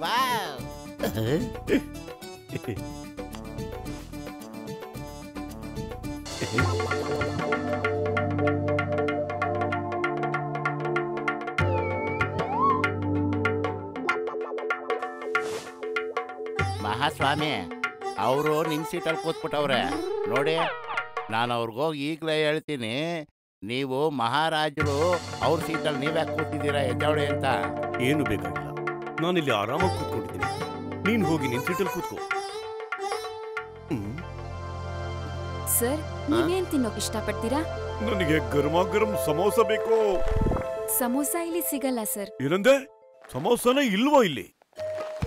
Wow ಮಹಾಸ್ವಾಮಿ ಅವರು ನಿಮ್ಮ ಸೀಟಲ್ಲಿ ಕೂತ್ಬಿಟ್ಟವ್ರೆ ನೋಡಿ. ನಾನು ಅವ್ರಿಗೋಗಿ ಈಗಲೇ ಹೇಳ್ತೀನಿ, ನೀವು ಮಹಾರಾಜರು ಅವ್ರ ಸೀಟಲ್ಲಿ ನೀವ್ಯಾಕೆ ಕೂತಿದ್ದೀರಾ ಎದ್ದವಳೆ ಅಂತ. ಏನು ಬೇಕಾಗಿಲ್ಲ, ನಾನಿಲ್ಲಿ ಆರಾಮಾಗಿ ಕೂತ್ಕೊಂಡಿದ್ದೀನಿ. ನೀನ್ ಹೋಗಿ ನಿನ್ ಸೀಟಲ್ಲಿ ಕೂತ್ಕೋ. ಸರ್, ನೀವೇನ್ ತಿನ್ನೋಕ್ ಇಷ್ಟಪಡ್ತೀರಾ? ನನಗೆ ಗರಮ ಗರಂ ಸಮೋಸ ಬೇಕು. ಸಮೋಸ ಇಲ್ಲಿ ಸಿಗಲ್ಲ ಸರ್. ಏನಂದೆ? ಸಮೋಸನೇ ಇಲ್ವೋ ಇಲ್ಲಿ?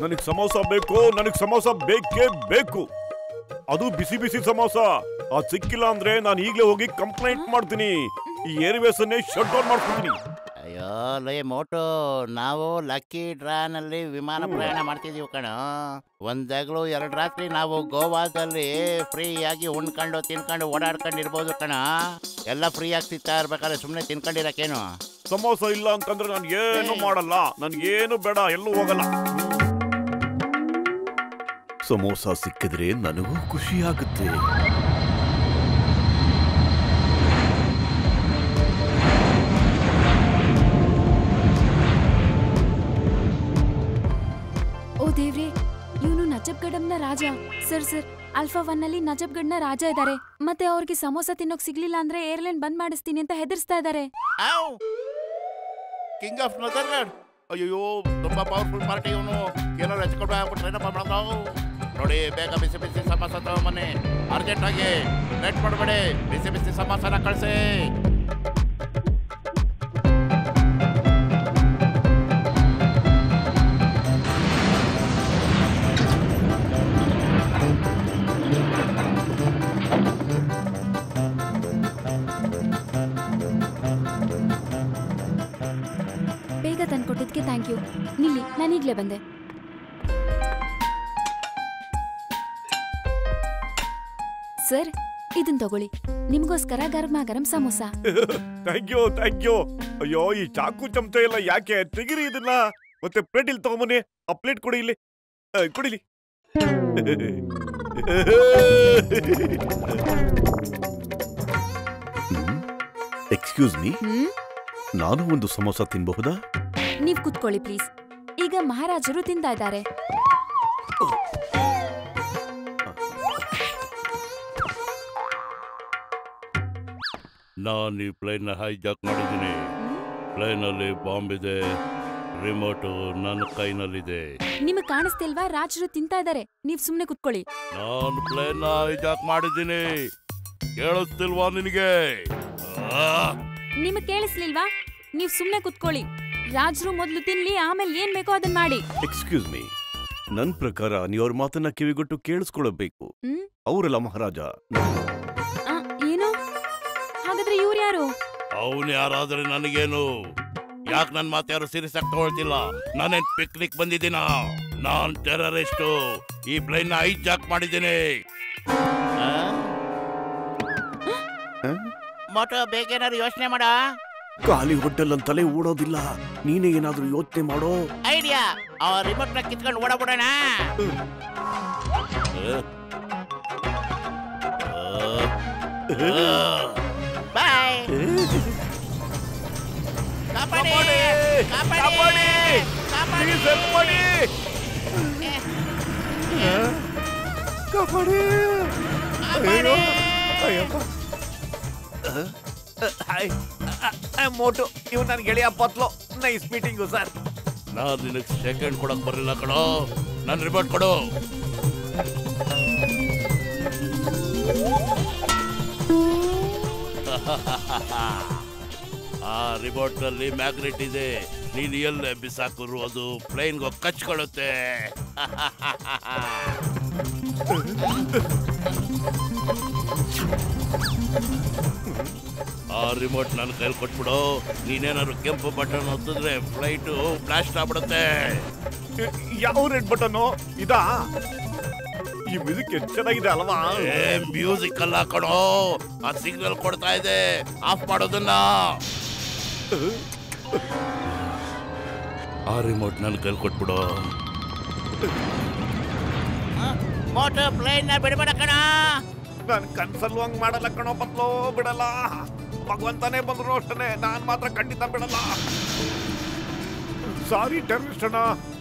ನನಗ್ ಸಮೋಸ ಬೇಕು, ನನಗ್ ಸಮೋಸ ಬೇಕೇ ಬೇಕು. ಅದು ಬಿಸಿ ಬಿಸಿ ಸಮೋಸ. ಅದು ಸಿಕ್ಕಿಲ್ಲ ಅಂದ್ರೆ ನಾನು ಈಗಲೇ ಹೋಗಿ ಕಂಪ್ಲೇಂಟ್ ಮಾಡ್ತೀನಿ. ಈ ಏರ್ವೇಸ್ ಅನ್ನೇ ಶಟ್ ಡೌನ್ ಮಾಡ್ತೀನಿ. ಅಯ್ಯೋ ಲೇ ಮೋಟು, ನಾವು ಲಕ್ಕಿ ಡ್ರಾನಲ್ಲಿ ವಿಮಾನ ಪ್ರಯಾಣ ಮಾಡ್ತಿದೀವಿ ಕಣ. ಒಂದಾಗ್ಲೂ 2 ರಾತ್ರಿ ನಾವು ಗೋವಾದಲ್ಲಿ ಫ್ರೀಯಾಗಿ ಉಣ್ಕೊಂಡು ತಿನ್ಕೊಂಡು ಓಡಾಡ್ಕೊಂಡು ಇರ್ಬೋದು ಕಣ. ಎಲ್ಲ ಫ್ರೀಯಾಗಿ ಸಿಗ್ತಾ ಇರ್ಬೇಕಾದ್ರೆ ಸುಮ್ಮನೆ ತಿನ್ಕೊಂಡಿರಕ್ಕೇನು? ಸಮೋಸ ಇಲ್ಲ ಅಂತಂದ್ರೆ ನಾನು ಏನು ಮಾಡಲ್ಲ, ನನ್ಗೇನು ಬೇಡ, ಎಲ್ಲೂ ಹೋಗಲ್ಲ. ಸಮೋಸ ಸಿಕ್ಕಿದ್ರೆ ನನಗೂ ಖುಷಿ ಆಗುತ್ತೆ. ಓ ದೇವ್ರೆ, ಇವನು ನಜಬ್ಗಢಂನ ರಾಜ. ಸರ್ ಸರ್, ಆಲ್ಫಾ 1 ನಲ್ಲಿ ನಜಬ್ಗಢ್ನ ರಾಜ ಇದ್ದಾರೆ. ಮತ್ತೆ ಅವ್ರಿಗೆ ಸಮೋಸ ತಿನ್ನೋಕ್ ಸಿಗ್ಲಿಲ್ಲ ಅಂದ್ರೆ ಏರ್ಲೈನ್ ಬಂದ್ ಮಾಡಿಸ್ತೀನಿ ಅಂತ ಹೆದರ್ಸ್ತಾ ಇದ್ದಾರೆ. ಕಿಂಗ್ ಆಫ್ ನಜರ್ಗಢ್, ಅಯ್ಯೋ ತುಂಬಾ ಪವರ್ಫುಲ್ ಪಾರ್ಟಿ ಇವನು. ಏನಾದ್ರು ಹಚ್ಕೊಂಡು ಆಗ್ಬಿಟ್ರೆ ಮಾಡೋದು ನೋಡಿ. ಬೇಗ ಬಿಸಿ ಬಿಸಿ ಸಮೋಸ ತಗೊಂಬನ್ನಿ, ಅರ್ಜೆಂಟ್ ಆಗಿ. ಲೇಟ್ ಮಾಡಬೇಡಿ, ಬಿಸಿ ಬಿಸಿ ಸಮೋಸನ ಕಳಿಸಿ. ಬೇಗ ತಂದ್ಕೊಟ್ಟಿದ್ಕೆ ಥ್ಯಾಂಕ್ ಯು. ನಿಲ್ಲಿ, ನಾನೀಗ್ಲೇ ಬಂದೆ. ಸರ್, ಇದನ್ ತಗೊಳ್ಳಿ, ನಿಮ್ಗೋಸ್ಕರ ಗರಮ ಗರಂ samosa. Thank you, thank you. ಅಯ್ಯೋ, ಈ ಚಾಕು ಚಮಚ ಎಲ್ಲ ಯಾಕೆ? ತೆಗಿರಿ ಇದನ್ನ. ಮತ್ತೆ ಪ್ಲೇಟ್ ಇಲ್ಲಿ ತಗೊಂಬನ್ನಿ. ಆ ಪ್ಲೇಟ್ ಕೊಡಿ ಇಲ್ಲಿ, ಕೊಡಿಲಿ. ಎಕ್ಸ್ಕ್ಯೂಸ್ ಮೀ, ನಾನು ಒಂದು ಸಮೋಸ ತಿನ್ಬಹುದಾ? ನೀವ್ ಕುತ್ಕೊಳ್ಳಿ ಪ್ಲೀಸ್. ಈಗ ಮಹಾರಾಜರು ತಿಂತಾ ಇದ್ದಾರೆ. ನಾನು ಈ ಪ್ಲೇನ್ ಹೈಜಾಕ್ ಮಾಡಿದ್ದೀನಿ. ಪ್ಲೇನಲ್ಲಿ ಬಾಂಬ್ ಇದೆ, ರಿಮೋಟು ನನ್ನ ಕೈನಲ್ಲಿದೆ. ನಿಮಗೆ ಕಾಣಿಸ್ತಿಲ್ವಾ? ರಾಜರು ತಿಂತಾ ಇದ್ದಾರೆ, ನೀವ್ ಸುಮ್ನೆ ಕುತ್ಕೊಳ್ಳಿ. ನಾನು ಪ್ಲೇನ್ ಹೈಜಾಕ್ ಮಾಡಿದ್ದೀನಿ, ಕೇಳಿಸ್ತಿಲ್ವಾ ನಿನಗೆ? ನಿಮಗ್ ಕೇಳಿಸ್ಲಿಲ್ವಾ? ನೀವ್ ಸುಮ್ನೆ ಕುತ್ಕೊಳ್ಳಿ. ರಾಜರು ಮೊದ್ಲು ತಿನ್ಲಿ, ಆಮೇಲೆ ಏನ್ ಬೇಕೋ ಅದನ್ನ ಮಾಡಿ. ಎಕ್ಸ್ಕ್ಯೂಸ್ ಮೀ, ನನ್ ಪ್ರಕಾರ ನೀವ್ ಅವ್ರ ಮಾತನ್ನ ಕಿವಿಗೊಟ್ಟು ಕೇಳಿಸ್ಕೊಳ್ಬೇಕು. ಅವರಲ್ಲ ಮಹಾರಾಜ. ಏನು? ಹಾಗಾದ್ರೆ ಇವ್ರು ಯಾರು? ಅವನು ಯಾರಾದ್ರೆ ನನಗೇನು? ಯಾಕೆ ನನ್ ಮಾತು ಯಾರು ಸೀರಿಯಸ್ ಆಗಿ ತಗೊಳ್ತಿಲ್ಲ? ನಾನೇನ್ ಪಿಕ್ನಿಕ್ ಬಂದಿದ್ದೀನ? ನಾನ್ ಟೆರರಿಸ್ಟ್. ಈ ಪ್ಲೇನ್ ಹೈಜಾಕ್ ಮಾಡಿದ್ದೀನಿ. ಮೋಟೋ, ಬೇಗ ಏನಾದ್ರು ಯೋಚನೆ ಮಾಡ. ಖಾಲಿ ಹೋಟೆಲ್ ಅಂತಲೇ ಓಡೋದಿಲ್ಲ, ನೀನೇ ಏನಾದ್ರೂ ಯೋಚನೆ ಮಾಡೋ. ಐಡಿಯಾ, ಆ ರಿಮೋಟ್ ನ ಕಿತ್ಕೊಂಡು ಓಡಬಿಡೋಣ. ಬಾಯ್. ಕಾಪಾಡಿ, ಕಾಪಾಡಿ, ಕಾಪಾಡಿ, ಕಾಪಾಡಿ. ಮೋಟು, ಇವ್ ನನ್ ಗೆಳೆಯ ಪತ್ಲು. Nice meeting sir. ನಾನ್ ನಿನಗ್ ಸೆಕೆಂಡ್ ಕೊಡಕ್ ಬರಲಿಲ್ಲ ಕಣೋ. ನನ್ ರಿಮೋಟ್ ಕೊಡು. ಆ ರಿಮೋಟ್ ನಲ್ಲಿ ಮ್ಯಾಗ್ನೆಟ್ ಇದೆ. ನೀನ್ ಎಲ್ಲೇ ಬಿಸಾಕರು ಅದು ಪ್ಲೇನ್ಗೆ ಕಚ್ಕೊಳ್ಳುತ್ತೆ. ಆ ರಿಮೋಟ್ ನನ್ನ ಕೈಲಿ ಕೊಟ್ಬಿಡು. ನೀನೇನಾದ್ರು ಕೆಂಪು ಬಟನ್ ಒತ್ತಿದ್ರೆ ಫ್ಲೈಟು ಬ್ಲಾಸ್ಟ್ ಆಗ್ಬಿಡುತ್ತೆ. ಯಾವ ರೆಡ್ ಬಟನ್ ಇದಾ? ಈ ಮ್ಯೂಸಿಕ್ ಎಷ್ಟು ಚೆನ್ನಾಗಿದೆ ಅಲ್ವಾ? ಮ್ಯೂಸಿಕ್ ಅಲ್ಲ ಕಣೋ, ಆ ಸಿಗ್ನಲ್ ಕೊಡ್ತಾ ಇದೆ ಆಫ್ ಮಾಡೋದನ್ನ. ಆ ರಿಮೋಟ್ ನನ್ನ ಕೈಲಿ ಕೊಟ್ಬಿಡು. ಮೋಟು ಪ್ಲೇನ್ ಬಿಡ್ಬೇಡ ಕಣ. ನಾನು ಕನ್ಸಲ್ಲೂ ಹಂಗ್ ಮಾಡಲ್ಲ ಕಣೋ ಪತ್ಲೋ, ಬಿಡಲ್ಲ. ಭಗವಂತನೇ ಬಂದ್ರು ಅಷ್ಟೇ, ನಾನ್ ಮಾತ್ರ ಖಂಡಿತ ಬಿಡಲ್ಲ. ಸಾರಿ ಟೆರರಿಸ್ಟ್ ಅಣ್ಣ,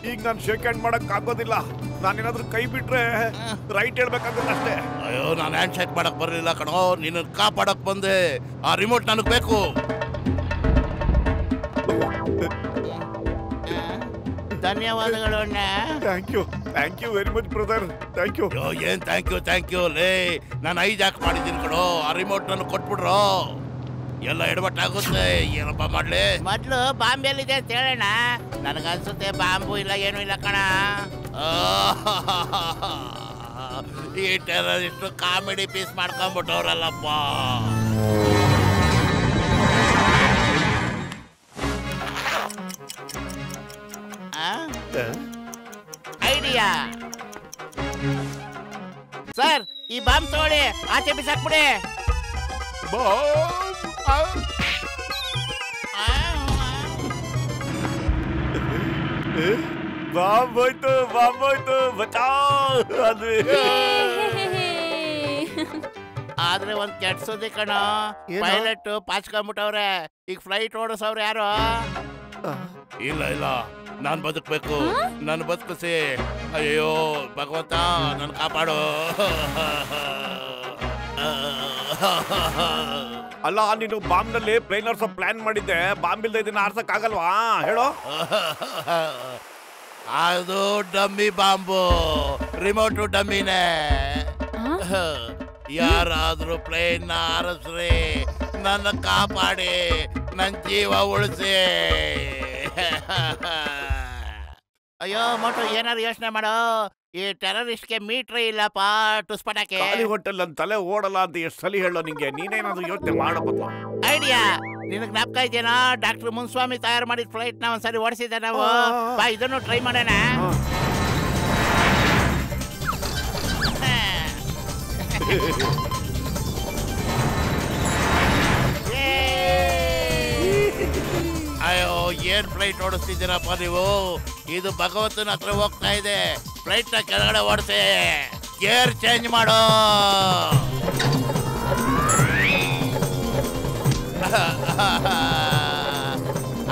ಈಗ ನಾನು ಶೇಕ್ ಹ್ಯಾಂಡ್ ಮಾಡಕ್ ಆಗೋದಿಲ್ಲ. ನಾನೇನಾದ್ರೂ ಕೈ ಬಿಟ್ರೆ ರೈಟ್ ಹೇಳ್ಬೇಕಾಗುತ್ತೆ ಅಷ್ಟೇ. ಅಯ್ಯೋ, ನಾನು ಹ್ಯಾಂಡ್ ಶೇಕ್ ಮಾಡಕ್ ಬರ್ಲಿಲ್ಲ ಕಣೋ, ನಿನ್ನ ಕಾಪಾಡಕ್ ಬಂದೆ. ಆ ರಿಮೋಟ್ ನನಗ್ ಬೇಕು. ಧನ್ಯವಾದಗಳು ಅಣ್ಣ. Thank you very much brother, thank you. ಅಯ್ಯೋ, ಏನ್ ಥ್ಯಾಂಕ್ ಯು ಲೇ. ನಾನು ಐಜಾಕ್ ಮಾಡಿದ್ದೀನಿ ಕಣೋ, ಆ ರಿಮೋಟ್ ನನಗೆ ಕೊಟ್ಬಿಡ್ರೋ. ಎಲ್ಲ ಎಡವಟ್ಟಾಗುತ್ತೆ, ಏನಪ್ಪ ಮಾಡ್ಲಿ? ಮೊದ್ಲು ಬಾಂಬೆಲ್ಲಿದೆ ಅಂತ ಹೇಳೋಣ. ನನಗನ್ಸುತ್ತೆ ಬಾಂಬು ಇಲ್ಲ, ಏನು ಇಲ್ಲ ಕಣ. ಈ ಟೆರರಿಸ್ಟ್ ಕಾಮಿಡಿ ಪೀಸ್ ಮಾಡ್ಕೊಂಡ್ಬಿಟ್ಟವ್ರಲ್ಲಪ್ಪ. ಐಡಿಯಾ ಸರ್, ಈ ಬಾಂಬ್ ತಗೊಳ್ಳಿ, ಆಚೆ ಬಿಸಾಕ್ಬಿಡಿ. ಬಾಂಬ್ ಹೋಯ್ತು ಬಚಾವ್. ಅದು ಆದ್ರೆ ಒಂದ್ ಕೆಡ್ಸೋದಿ ಕಣ, ಪೈಲಟ್ ಪಾಚ್ಕೊಂಡ್ಬಿಟ್ಟವ್ರೆ. ಈಗ ಫ್ಲೈಟ್ ಓಡಿಸವ್ರು ಯಾರು? ಇಲ್ಲ, ನಾನ್ ಬದುಕ್ಬೇಕು, ನಾನು ಬದುಕಿಸಿ. ಅಯ್ಯೋ ಭಗವಂತ, ನನ್ ಕಾಪಾಡು. ಅಲ್ಲ, ನೀನು ಬಾಂಬ್ ನಲ್ಲಿ ಪ್ಲೇನ್ ಆರ್ಸೋ ಪ್ಲಾನ್ ಮಾಡಿದ್ದೆ, ಬಾಂಬ್ ಇಲ್ದ ಇದನ್ನ ಆರ್ಸಕ್ ಆಗಲ್ವಾ ಹೇಳೋ? ಅದು ಡಮ್ಮಿ ಬಾಂಬು, ರಿಮೋಟು ಡಮ್ಮಿನೇ. ಯಾರಾದ್ರೂ ಪ್ಲೇನ್ ಆರಿಸ್ರಿ, ನನ್ನ ಕಾಪಾಡಿ, ನನ್ ಜೀವ ಉಳಿಸಿ. ಅಯ್ಯೋ ಮೋಟು, ಏನಾರು ಯೋಚನೆ ಮಾಡೋ. ಈ ಟೆರರಿಸ್ಟ್ಗೆ ಮೀಟ್ರಿ ಇಲ್ಲಪ್ಪ ಟುಸ್ಪಟಾಕೆ. ಖಾಲಿ ಹೋಟೆಲ್ ನನ್ನ ತಲೆ ಓಡಲ್ಲ ಅಂತ ಎಷ್ಟು ಸಲ ಹೇಳೋ ನಿಂಗೆ? ನೀನೇನಾದ್ರೂ ಯೋಚನೆ ಮಾಡಬಹುದು. ಐಡಿಯಾ ನಿನಗೆ ಜ್ಞಾಪಕ ಇದೆಯಾ? ಡಾಕ್ಟರ್ ಮುನ್ಸ್ವಾಮಿ ತಯಾರು ಮಾಡಿದ ಫ್ಲೈಟ್ ನ ಒಂದ್ಸರಿ ಓಡಿಸಿದ್ದೆ ನಾವು. ಬಾ, ಇದನ್ನು ಟ್ರೈ ಮಾಡೋಣ. ಅಯ್ಯೋ, ಏನ್ ಫ್ಲೈಟ್ ಓಡಿಸ್ತಿದ್ದೀರಪ್ಪ ನೀವು? ಇದು ಭಗವಂತನ ಹತ್ರ ಹೋಗ್ತಾ ಇದೆ. ಫ್ಲೈಟ್ ನ ಕೆಳಗಡೆ ಓಡಿಸಿ, ಗೇರ್ ಚೇಂಜ್ ಮಾಡು.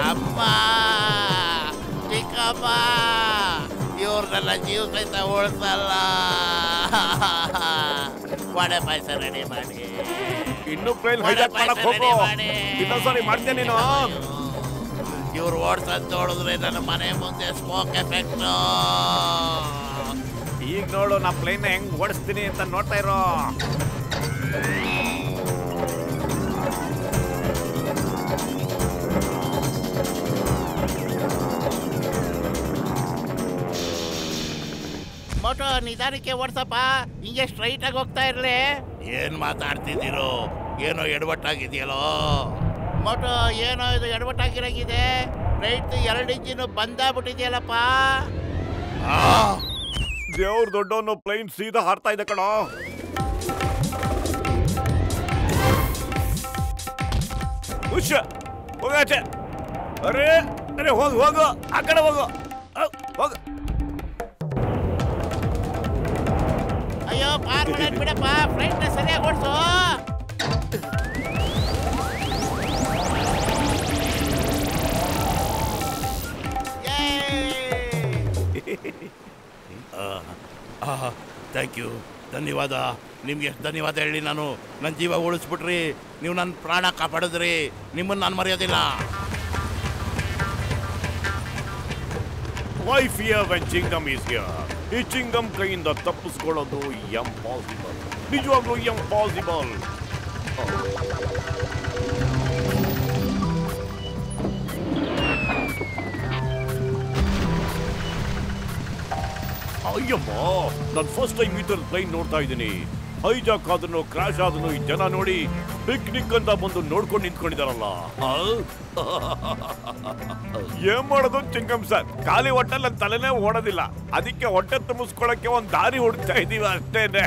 ಅಮ್ಮ, ಚಿಕ್ಕಮ್ಮ, ಇವ್ರನ್ನೆಲ್ಲ ಜೀವ ಸಹಿತ ಉಳಿಸಲ್ಲ. ವಡೆ ಪಾಯಸ ರೆಡಿ ಮಾಡಿ. ಇನ್ನು ಪ್ಲೇನ್ ಹೈಜಾಕ್ ಮಾಡಕ್ ಹೋಗೋ. ಇನ್ನೊಂದ್ಸರಿ ಮಾಡ್ತೇನೆ ನೀನು. ಇವ್ರು ಓಡ್ಸಂತ ನೋಡಿದ್ರೆ ನನ್ನ ಮನೆ ಮುಂದೆ ಸ್ಮೋಕ್ ಎಫೆಕ್ಟ್. ಈಗ ನೋಡು, ನಾ ಪ್ಲೇನ್ ಹೆಂಗ್ ಓಡಿಸ್ತೀನಿ ಅಂತ ನೋಡ್ತಾ ಇರೋ. ಮೋಟೋ, ನಿಧಾನಕ್ಕೆ ಓಡ್ಸಪ್ಪ, ಹಿಂಗೆ ಸ್ಟ್ರೈಟ್ ಆಗಿ ಹೋಗ್ತಾ ಇರ್ಲಿ. ಏನ್ ಮಾತಾಡ್ತಿದ್ದೀರೋ? ಏನೋ ಎಡವಟ್ಟಾಗಿದೆಯಲ್ಲೋ. ಮೋಟೋ, ಏನೋ ಇದು ಎಡವಟ್ಟಾಗಿರಾಗಿದೆ. Flight 2 engine ಬಂದಾಗ್ಬಿಟ್ಟಿದೆಯಲ್ಲಪ್ಪ. ದೇವ್ರ ದೊಡ್ಡವನು, ಪ್ಲೇನ್ ಸೀದಾ ಹಾರ್ತಾ ಇದೆ ಕಣೋ. ಹುಷ, ಹೋಗಾಚೆ. ಅರೆ ಹೋಗು, ಆ ಕಡೆ ಹೋಗು. ಅಯ್ಯೋ, ಪಾರ್ ಮಾಡೋದ್ ಬಿಡಪ್ಪ, ಫ್ಲೈಟ್ ನ ಸರಿಯಾಗಿ ಓಡಿಸು. ಥ್ಯಾಂಕ್ ಯು, ಧನ್ಯವಾದ. ನಿಮ್ಗೆ ಎಷ್ಟು ಧನ್ಯವಾದ ಹೇಳಿ ನಾನು? ನನ್ನ ಜೀವ ಉಳಿಸ್ಬಿಟ್ರಿ, ನೀವು ನನ್ನ ಪ್ರಾಣ ಕಾಪಾಡಿದ್ರಿ. ನಿಮ್ಮನ್ನು ನಾನು ಮರೆಯೋದಿಲ್ಲ. Why fear when Chingam is here? ಈ ಚಿಂಗಮ್ ಕೈಯಿಂದ ತಪ್ಪಿಸ್ಕೊಳ್ಳೋದು ಇಂಪಾಸಿಬಲ್, ನಿಜವಾಗ್ಲೂ ಇಂಪಾಸಿಬಲ್. ಅಯ್ಯಮ್ಮ, ನಾನು ಫಸ್ಟ್ ಟೈಮ್ ಈ ಥರ ಪ್ಲೈನ್ ನೋಡ್ತಾ ಇದ್ದೀನಿ. ಹೈಜಾಕ್ ಆದ್ರೂ ಕ್ರಾಶ್ ಆದ್ರೂ ಈ ಜನ ನೋಡಿ ಪಿಕ್ನಿಕ್ ಅಂತ ಬಂದು ನೋಡ್ಕೊಂಡು ನಿಂತ್ಕೊಂಡಿದಾರಲ್ಲ. ಏನ್ ಮಾಡೋದು ಚಿಂಗಮ್ ಸರ್, ಖಾಲಿ ಹೊಟ್ಟೆಲ್ ನನ್ನ ತಲೆನೇ ಓಡೋದಿಲ್ಲ. ಅದಕ್ಕೆ ಹೊಟ್ಟೆ ತುಂಬಿಸ್ಕೊಳಕ್ಕೆ ಒಂದ್ ದಾರಿ ಹುಡುಕ್ತಾ ಇದೀವಿ ಅಷ್ಟೇನೆ.